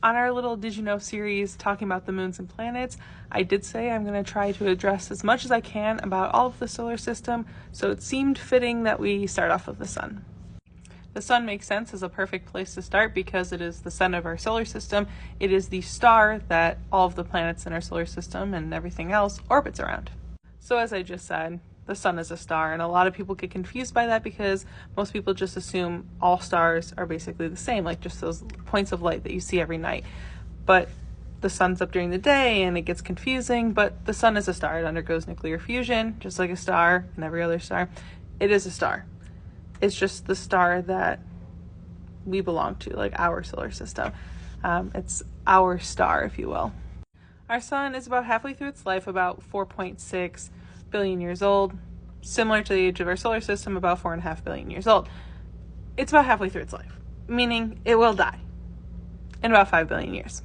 On our little Did You Know series talking about the moons and planets, I did say I'm going to try to address as much as I can about all of the solar system, so it seemed fitting that we start off with the sun. The sun makes sense as a perfect place to start because it is the sun of our solar system. It is the star that all of the planets in our solar system and everything else orbits around. So as I just said, the sun is a star, and a lot of people get confused by that because most people just assume all stars are basically the same, like just those points of light that you see every night. But the sun's up during the day and it gets confusing, but the sun is a star. It undergoes nuclear fusion, just like a star and every other star. It is a star. It's just the star that we belong to, like our solar system. It's our star, if you will. Our sun is about halfway through its life, about 4.6 billion years old, similar to the age of our solar system, about 4.5 billion years old. It's about halfway through its life, meaning it will die in about 5 billion years.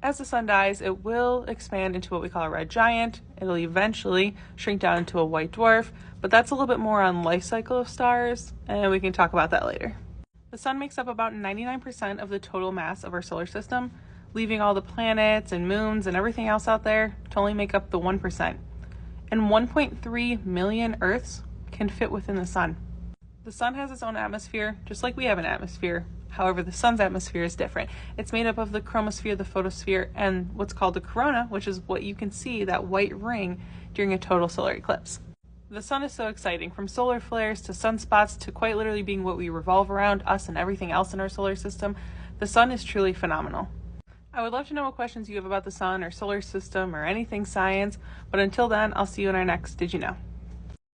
As the sun dies, it will expand into what we call a red giant. It'll eventually shrink down into a white dwarf, but that's a little bit more on life cycle of stars, and we can talk about that later. The sun makes up about 99% of the total mass of our solar system, leaving all the planets and moons and everything else out there to only make up the 1%. And 1.3 million Earths can fit within the sun. The sun has its own atmosphere, just like we have an atmosphere. However, the sun's atmosphere is different. It's made up of the chromosphere, the photosphere, and what's called the corona, which is what you can see, that white ring, during a total solar eclipse. The sun is so exciting, from solar flares to sunspots to quite literally being what we revolve around, us and everything else in our solar system. The sun is truly phenomenal. I would love to know what questions you have about the sun or solar system or anything science, but until then, I'll see you in our next Did You Know?